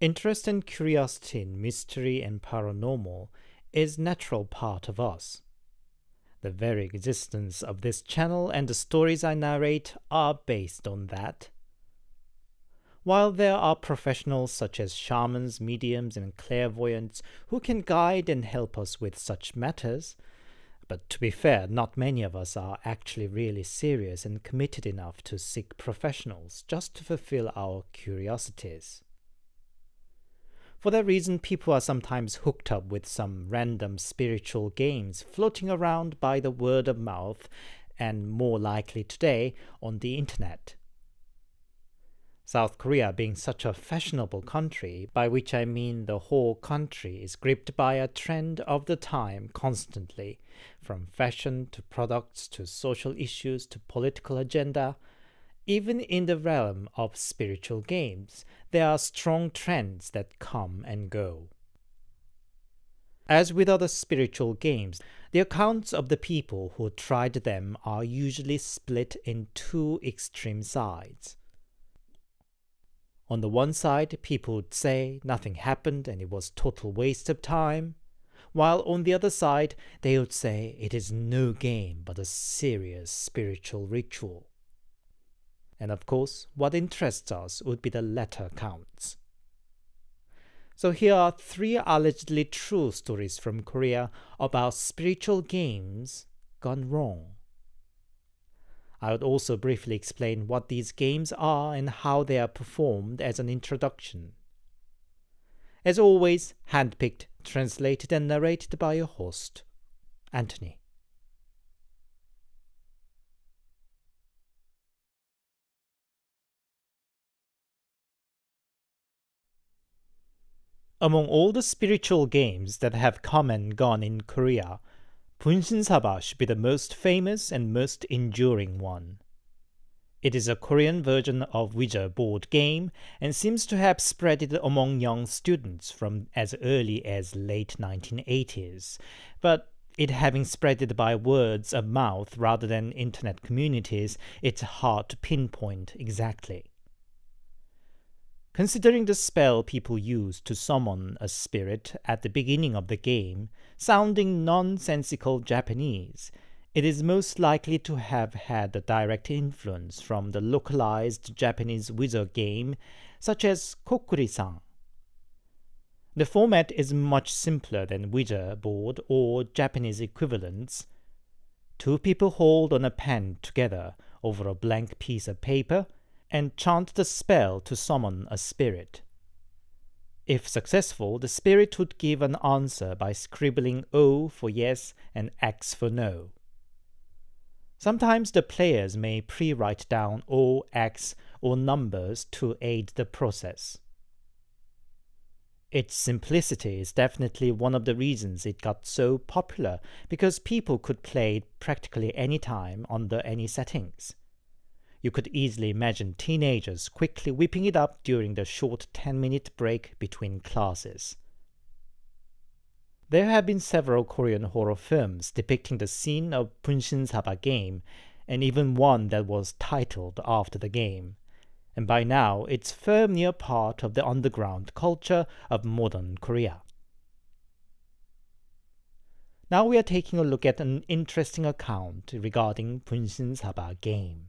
Interest and curiosity in mystery and paranormal is a natural part of us. The very existence of this channel and the stories I narrate are based on that. While there are professionals such as shamans, mediums, and clairvoyants who can guide and help us with such matters, but to be fair, not many of us are actually really serious and committed enough to seek professionals just to fulfill our curiosities. For that reason, people are sometimes hooked up with some random spiritual games floating around by the word of mouth, and more likely today, on the internet. South Korea being such a fashionable country, by which I mean the whole country is gripped by a trend of the time constantly, from fashion to products to social issues to political agenda. Even in the realm of spiritual games, there are strong trends that come and go. As with other spiritual games, the accounts of the people who tried them are usually split in two extreme sides. On the one side, people would say nothing happened and it was total waste of time, while on the other side, they would say it is no game but a serious spiritual ritual. And of course, what interests us would be the latter accounts. So here are three allegedly true stories from Korea about spiritual games gone wrong. I would also briefly explain what these games are and how they are performed as an introduction. As always, handpicked, translated and narrated by your host, Anthony. Among all the spiritual games that have come and gone in Korea, bun-shin-sah-bah should be the most famous and most enduring one. It is a Korean version of Ouija board game and seems to have spread among young students from as early as late 1980s, but it having spread by words of mouth rather than internet communities, it's hard to pinpoint exactly. Considering the spell people use to summon a spirit at the beginning of the game, sounding nonsensical Japanese, it is most likely to have had a direct influence from the localized Japanese wizard game, such as Kokuri-san. The format is much simpler than Ouija board or Japanese equivalents. Two people hold on a pen together over a blank piece of paper and chant the spell to summon a spirit. If successful, the spirit would give an answer by scribbling O for yes and X for no. Sometimes the players may pre-write down O, X, or numbers to aid the process. Its simplicity is definitely one of the reasons it got so popular, because people could play it practically any time under any settings. You could easily imagine teenagers quickly whipping it up during the short 10-minute break between classes. There have been several Korean horror films depicting the scene of bun-shin-sah-bah game, and even one that was titled after the game, and by now it's firmly a part of the underground culture of modern Korea. Now we are taking a look at an interesting account regarding bun-shin-sah-bah game.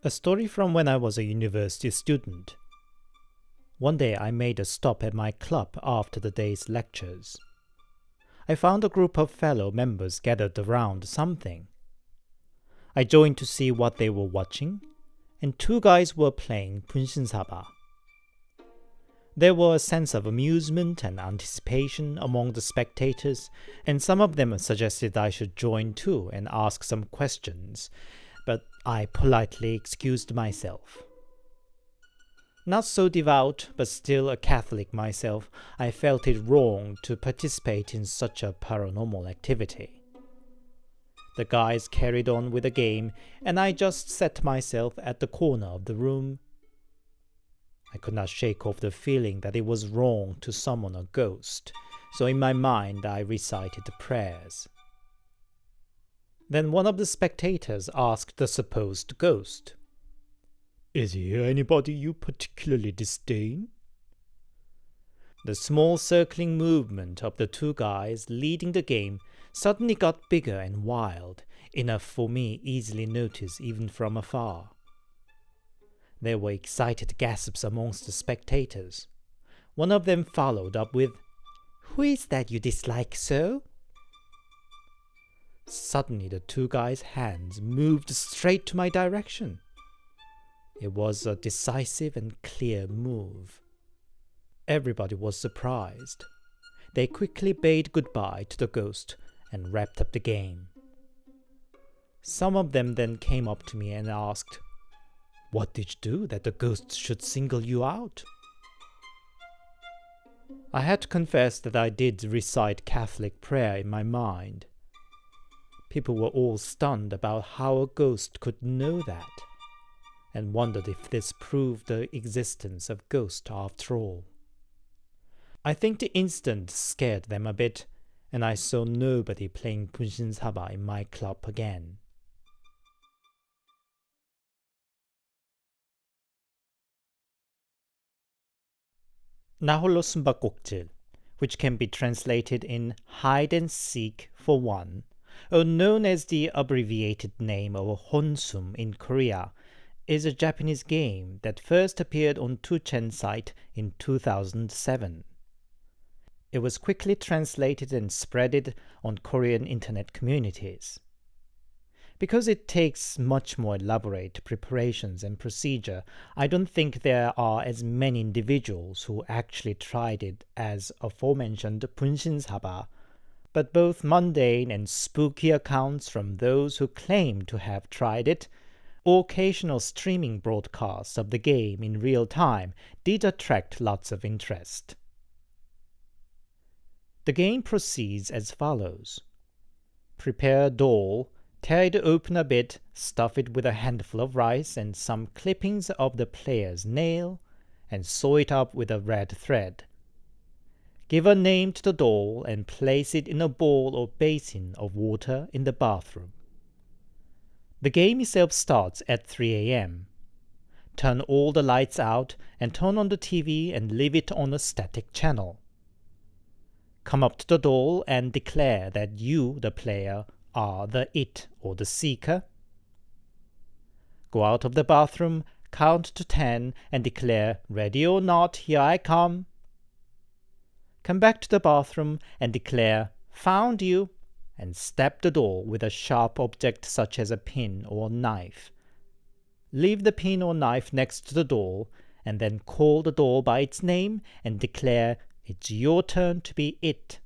A story from when I was a university student. One day I made a stop at my club after the day's lectures. I found a group of fellow members gathered around something. I joined to see what they were watching, and two guys were playing bun-shin-sah-bah. There was a sense of amusement and anticipation among the spectators, and some of them suggested I should join too and ask some questions, but I politely excused myself. Not so devout, but still a Catholic myself, I felt it wrong to participate in such a paranormal activity. The guys carried on with the game, and I just set myself at the corner of the room. I could not shake off the feeling that it was wrong to summon a ghost, so in my mind I recited the prayers. Then one of the spectators asked the supposed ghost, Is here anybody you particularly disdain? The small circling movement of the two guys leading the game suddenly got bigger and wild, enough for me easily notice even from afar. There were excited gasps amongst the spectators. One of them followed up with, "Who is that you dislike so?" Suddenly the two guys' hands moved straight to my direction. It was a decisive and clear move. Everybody was surprised. They quickly bade goodbye to the ghost and wrapped up the game. Some of them then came up to me and asked, "What did you do that the ghost should single you out?" I had to confess that I did recite Catholic prayer in my mind. People were all stunned about how a ghost could know that, and wondered if this proved the existence of ghosts after all. I think the incident scared them a bit, and I saw nobody playing bun-shin-sah-bah in my club again. 나홀로 숨바꼭질, which can be translated in hide and seek for one, or known as the abbreviated name of honsum in Korea, is a Japanese game that first appeared on 2chan site in 2007. It was quickly translated and spreaded on Korean internet communities. Because it takes much more elaborate preparations and procedure, I don't think there are as many individuals who actually tried it as aforementioned bun-shin-sah-bah, but both mundane and spooky accounts from those who claim to have tried it, or occasional streaming broadcasts of the game in real time did attract lots of interest. The game proceeds as follows. Prepare a doll, tear it open a bit, stuff it with a handful of rice and some clippings of the player's nail, and sew it up with a red thread. Give a name to the doll and place it in a bowl or basin of water in the bathroom. The game itself starts at 3 a.m. Turn all the lights out and turn on the TV and leave it on a static channel. Come up to the doll and declare that you, the player, are the it or the seeker. Go out of the bathroom, count to 10 and declare, "Ready or not, here I come." Come back to the bathroom and declare, "Found you," and stab the doll with a sharp object such as a pin or knife. Leave the pin or knife next to the doll and then call the doll by its name and declare, "It's your turn to be it."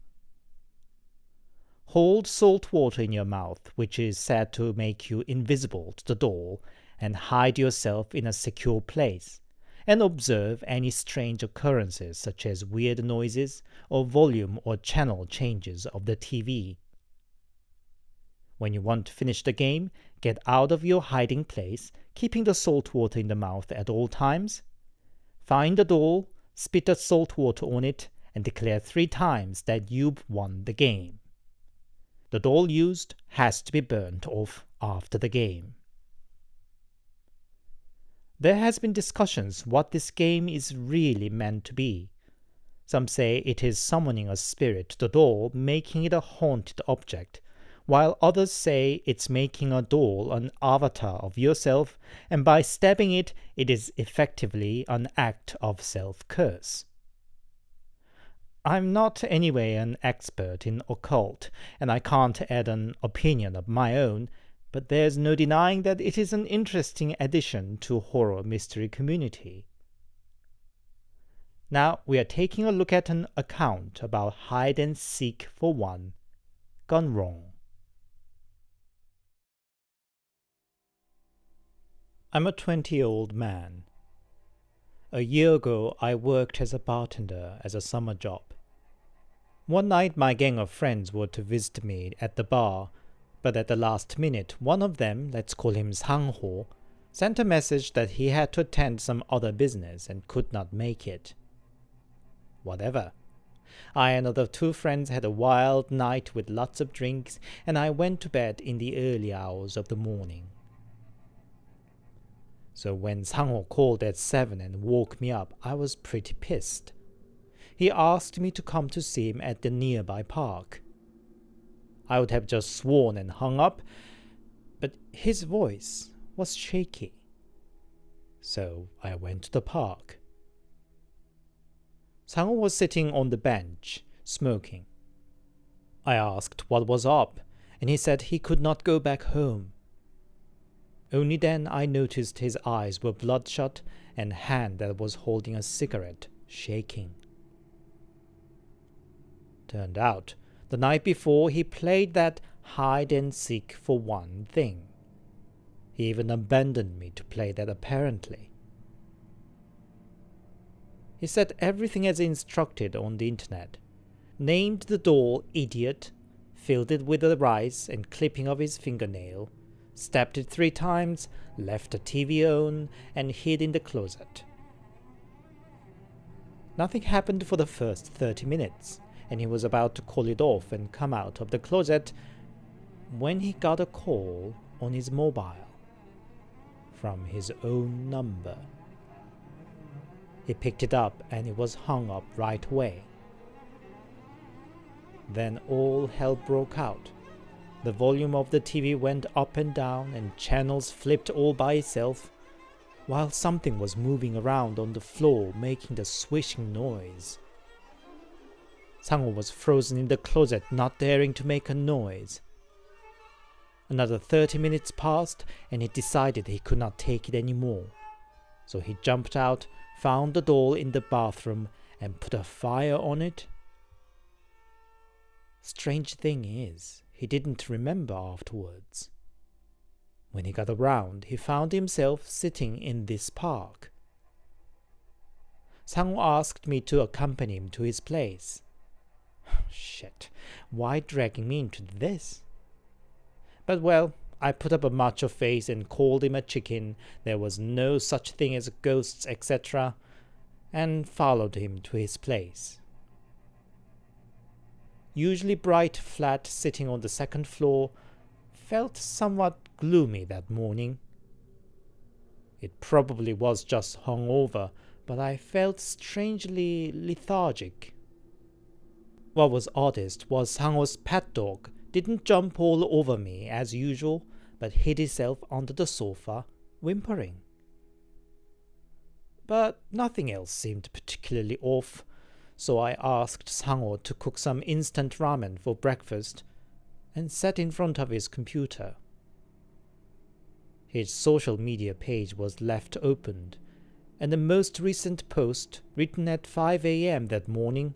Hold salt water in your mouth, which is said to make you invisible to the doll, and hide yourself in a secure place, and observe any strange occurrences such as weird noises or volume or channel changes of the TV. When you want to finish the game, get out of your hiding place, keeping the salt water in the mouth at all times. Find the doll, spit the salt water on it, and declare 3 times that you've won the game. The doll used has to be burnt off after the game. There has been discussions what this game is really meant to be. Some say it is summoning a spirit to the doll, making it a haunted object, while others say it's making a doll an avatar of yourself, and by stabbing it, it is effectively an act of self-curse. I'm not anyway an expert in occult, and I can't add an opinion of my own, but there's no denying that it is an interesting addition to horror mystery community. Now we are taking a look at an account about hide and seek for one gone wrong. I'm a 20-year-old man. A year ago, I worked as a bartender as a summer job. One night, my gang of friends were to visit me at the bar, but at the last minute, one of them, let's call him Sang-ho, sent a message that he had to attend some other business and could not make it. Whatever. I and other 2 friends had a wild night with lots of drinks, and I went to bed in the early hours of the morning. So when Sang-ho called at 7 and woke me up, I was pretty pissed. He asked me to come to see him at the nearby park. I would have just sworn and hung up, but his voice was shaky. So I went to the park. Sang-ho was sitting on the bench, smoking. I asked what was up, and he said he could not go back home. Only then I noticed his eyes were bloodshot and hand that was holding a cigarette shaking. Turned out, the night before he played that hide and seek for one thing. He even abandoned me to play that apparently. He said everything as instructed on the internet, named the doll Idiot, filled it with the rice and clipping of his fingernail, stabbed it 3 times, left the TV on, and hid in the closet. Nothing happened for the first 30 minutes, and he was about to call it off and come out of the closet when he got a call on his mobile from his own number. He picked it up and it was hung up right away. Then all hell broke out. The volume of the TV went up and down and channels flipped all by itself, while something was moving around on the floor making the swishing noise. Sang-ho was frozen in the closet, not daring to make a noise. Another 30 minutes passed and he decided he could not take it anymore. So he jumped out, found the doll in the bathroom and put a fire on it. Strange thing is, he didn't remember afterwards. When he got around, he found himself sitting in this park. Sang-ho asked me to accompany him to his place. Shit, why dragging me into this? But well, I put up a macho face and called him a chicken, there was no such thing as ghosts, etc., and followed him to his place. Usually bright flat sitting on the second floor, felt somewhat gloomy that morning. It probably was just hungover, but I felt strangely lethargic. What was oddest was Sang-ho's pet dog didn't jump all over me as usual, but hid itself under the sofa, whimpering. But nothing else seemed particularly off, so I asked Sang-ho to cook some instant ramen for breakfast and sat in front of his computer. His social media page was left opened, and the most recent post, written at 5 a.m. that morning,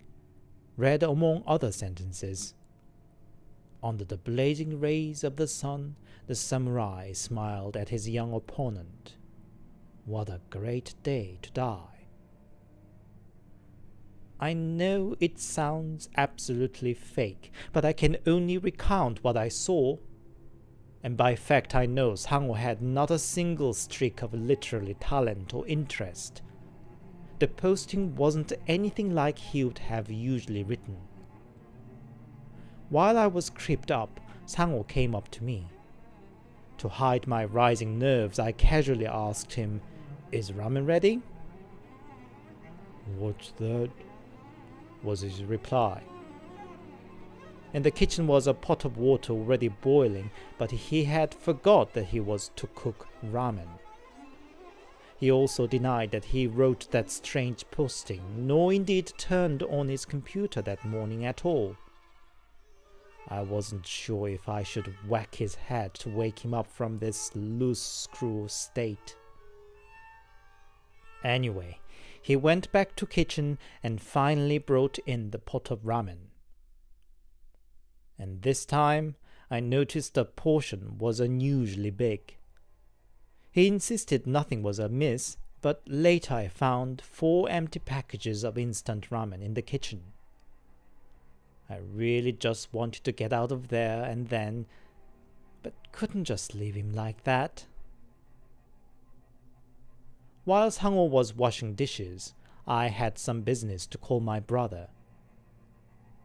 read among other sentences, "Under the blazing rays of the sun, the samurai smiled at his young opponent. What a great day to die." I know it sounds absolutely fake, but I can only recount what I saw. And by fact I know Sang-ho had not a single streak of literary talent or interest. The posting wasn't anything like he would have usually written. While I was creeped up, Sang-ho came up to me. To hide my rising nerves, I casually asked him, "Is ramen ready?" "What's that?" was his reply. In the kitchen was a pot of water already boiling, but he had forgot that he was to cook ramen. He also denied that he wrote that strange posting, nor indeed turned on his computer that morning at all. I wasn't sure if I should whack his head to wake him up from this loose screw state. Anyway, he went back to kitchen and finally brought in the pot of ramen. And this time, I noticed the portion was unusually big. He insisted nothing was amiss, but later I found 4 empty packages of instant ramen in the kitchen. I really just wanted to get out of there and then, but couldn't just leave him like that. While Sang-ho was washing dishes, I had some business to call my brother.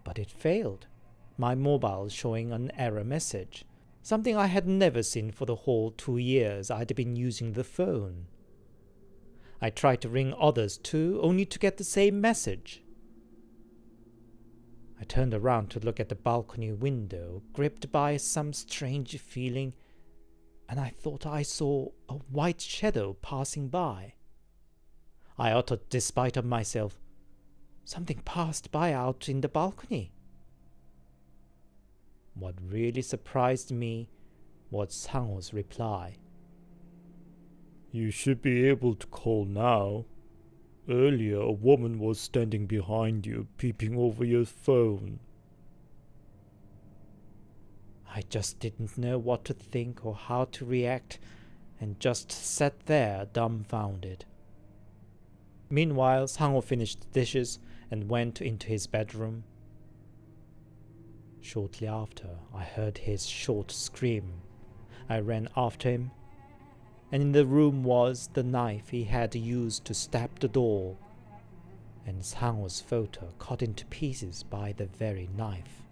But it failed, my mobile showing an error message, something I had never seen for the whole 2 years I'd been using the phone. I tried to ring others too, only to get the same message. I turned around to look at the balcony window, gripped by some strange feeling, and I thought I saw a white shadow passing by. I uttered, despite of myself, "Something passed by out in the balcony." What really surprised me was Sang-ho's reply. "You should be able to call now. Earlier, a woman was standing behind you, peeping over your phone." I just didn't know what to think or how to react, and just sat there dumbfounded. Meanwhile, Sang-ho finished the dishes and went into his bedroom. Shortly after, I heard his short scream. I ran after him, and in the room was the knife he had used to stab the door, and Sang-ho's photo cut into pieces by the very knife.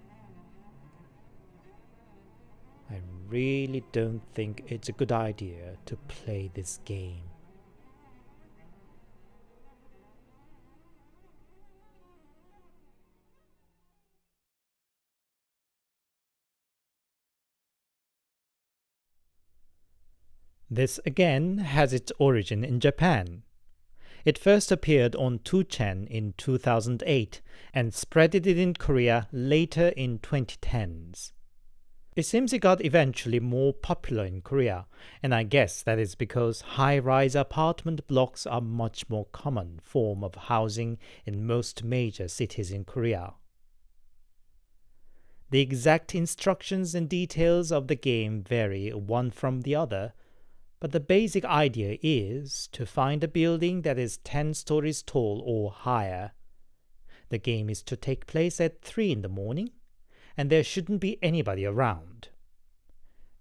I really don't think it's a good idea to play this game. This again has its origin in Japan. It first appeared on 2chan in 2008 and spread it in Korea later in 2010s. It seems it got eventually more popular in Korea, and I guess that is because high-rise apartment blocks are much more common form of housing in most major cities in Korea. The exact instructions and details of the game vary one from the other, but the basic idea is to find a building that is 10 stories tall or higher. The game is to take place at 3 in the morning, and there shouldn't be anybody around.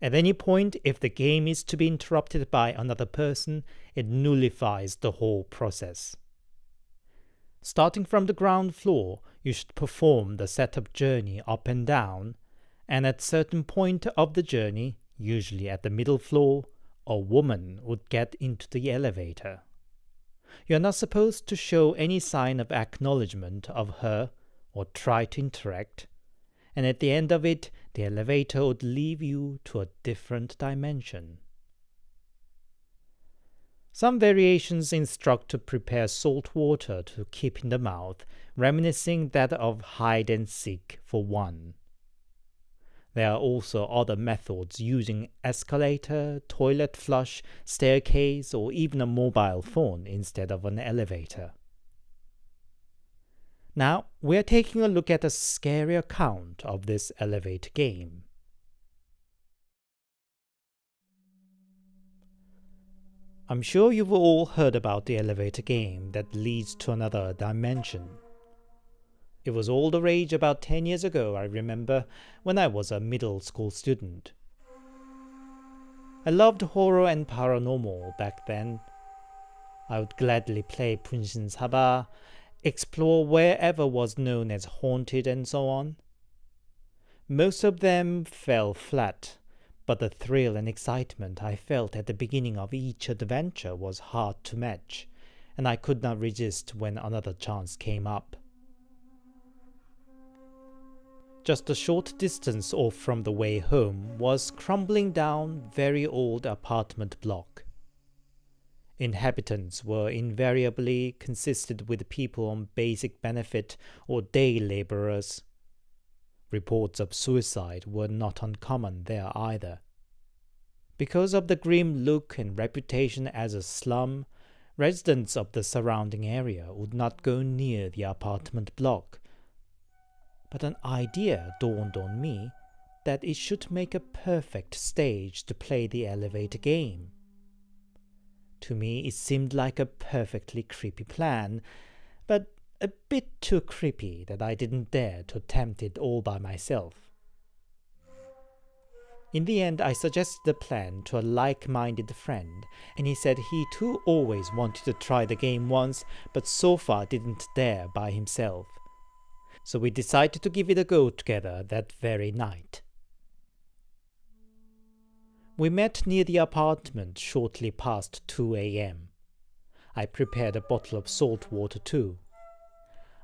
At any point, if the game is to be interrupted by another person, it nullifies the whole process. Starting from the ground floor, you should perform the setup journey up and down, and at certain point of the journey, usually at the middle floor, a woman would get into the elevator. You are not supposed to show any sign of acknowledgement of her or try to interact, and at the end of it, the elevator would leave you to a different dimension. Some variations instruct to prepare salt water to keep in the mouth, reminiscing that of hide and seek for one. There are also other methods using escalator, toilet flush, staircase, or even a mobile phone instead of an elevator. Now, we are taking a look at a scary account of this elevator game. I'm sure you've all heard about the elevator game that leads to another dimension. It was all the rage about 10 years ago, I remember, when I was a middle school student. I loved horror and paranormal back then. I would gladly play bun-shin-sah-bah, explore wherever was known as haunted and so on. Most of them fell flat, but the thrill and excitement I felt at the beginning of each adventure was hard to match, and I could not resist when another chance came up. Just a short distance off from the way home was crumbling down very old apartment block. Inhabitants were invariably consisted with people on basic benefit or day laborers. Reports of suicide were not uncommon there either. Because of the grim look and reputation as a slum, residents of the surrounding area would not go near the apartment block. But an idea dawned on me that it should make a perfect stage to play the elevator game. To me, it seemed like a perfectly creepy plan, but a bit too creepy that I didn't dare to attempt it all by myself. In the end, I suggested the plan to a like-minded friend, and he said he too always wanted to try the game once, but so far didn't dare by himself. So we decided to give it a go together that very night. We met near the apartment shortly past 2 a.m. I prepared a bottle of salt water too.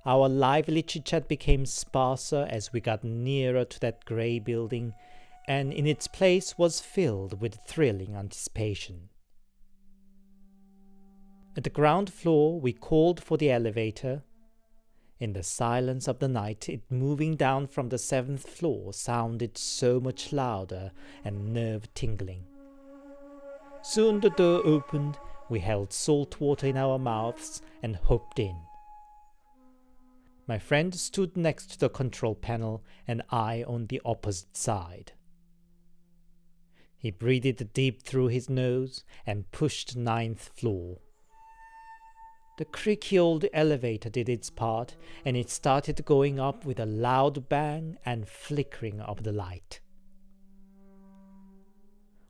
Our lively chit-chat became sparser as we got nearer to that grey building, and in its place was filled with thrilling anticipation. At the ground floor, we called for the elevator. In the silence of the night, it moving down from the 7th floor sounded so much louder and nerve-tingling. Soon the door opened, we held salt water in our mouths and hopped in. My friend stood next to the control panel and I on the opposite side. He breathed deep through his nose and pushed 9th floor. The creaky old elevator did its part, and it started going up with a loud bang and flickering of the light.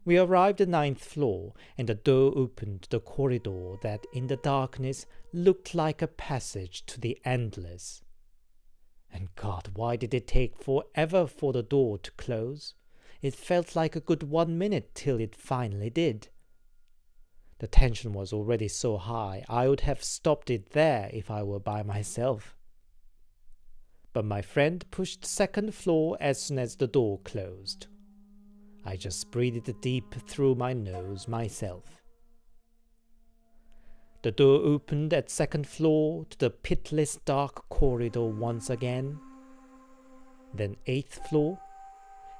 We arrived at 9th floor, and the door opened to the corridor that in the darkness looked like a passage to the endless. And God, why did it take forever for the door to close? It felt like a good 1 minute till it finally did. The tension was already so high, I would have stopped it there if I were by myself. But my friend pushed 2nd floor as soon as the door closed. I just breathed deep through my nose myself. The door opened at 2nd floor to the pitiless dark corridor once again, then 8th floor,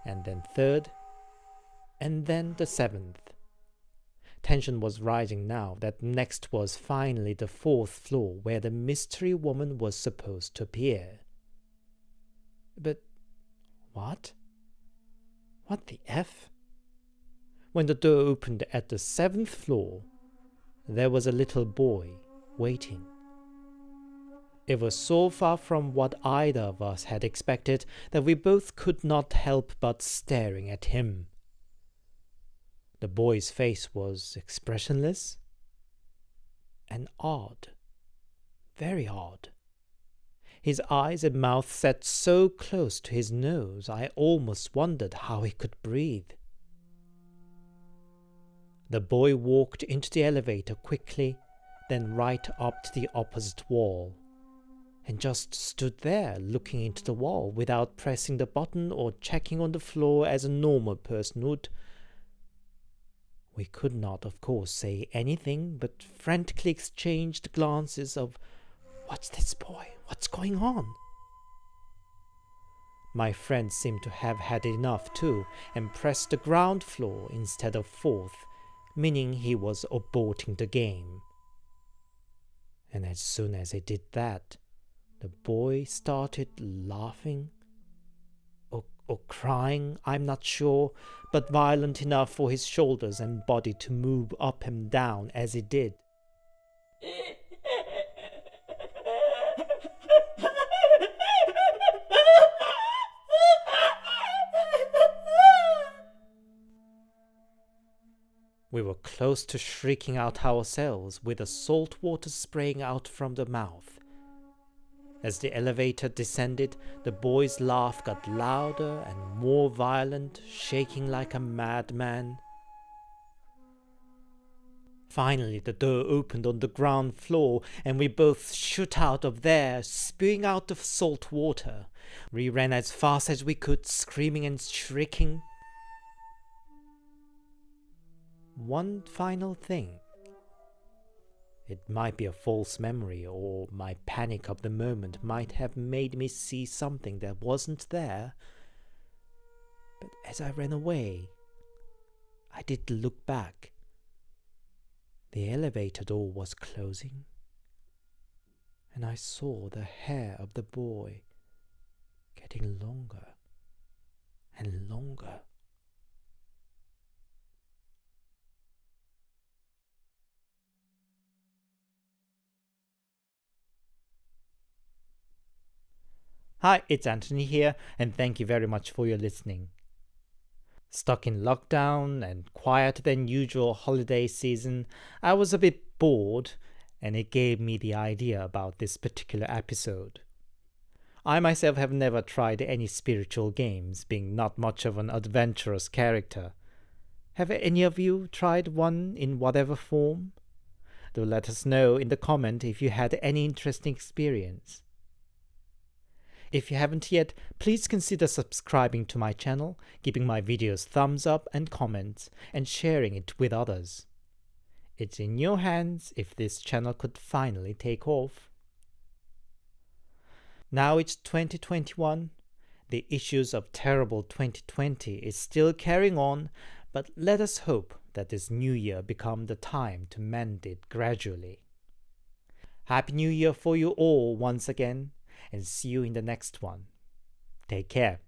and then 3rd, and then the 7th. Tension was rising now that next was finally the 4th floor where the mystery woman was supposed to appear. But what? What the F? When the door opened at the 7th floor, there was a little boy waiting. It was so far from what either of us had expected that we both could not help but staring at him. The boy's face was expressionless and odd, very odd. His eyes and mouth sat so close to his nose, I almost wondered how he could breathe. The boy walked into the elevator quickly, then right up to the opposite wall, and just stood there looking into the wall without pressing the button or checking on the floor as a normal person would. We could not, of course, say anything, but frantically exchanged glances of, "What's this, boy? What's going on?" My friend seemed to have had enough too, and pressed the ground floor instead of 4th, meaning he was aborting the game. And as soon as he did that, the boy started laughing, or crying, I'm not sure, but violent enough for his shoulders and body to move up and down as it did. We were close to shrieking out ourselves with the salt water spraying out from the mouth. As the elevator descended, the boy's laugh got louder and more violent, shaking like a madman. Finally, the door opened on the ground floor, and we both shot out of there, spewing out the salt water. We ran as fast as we could, screaming and shrieking. One final thing. It might be a false memory, or my panic of the moment might have made me see something that wasn't there. But as I ran away, I did look back. The elevator door was closing, and I saw the hair of the boy getting longer and longer. Hi, it's Anthony here, and thank you very much for your listening. Stuck in lockdown and quieter than usual holiday season, I was a bit bored, and it gave me the idea about this particular episode. I myself have never tried any spiritual games, being not much of an adventurous character. Have any of you tried one in whatever form? Do let us know in the comment if you had any interesting experience. If you haven't yet, please consider subscribing to my channel, giving my videos thumbs up and comments, and sharing it with others. It's in your hands if this channel could finally take off. Now it's 2021. The issues of terrible 2020 is still carrying on, but let us hope that this new year become the time to mend it gradually. Happy New Year for you all once again, and see you in the next one. Take care.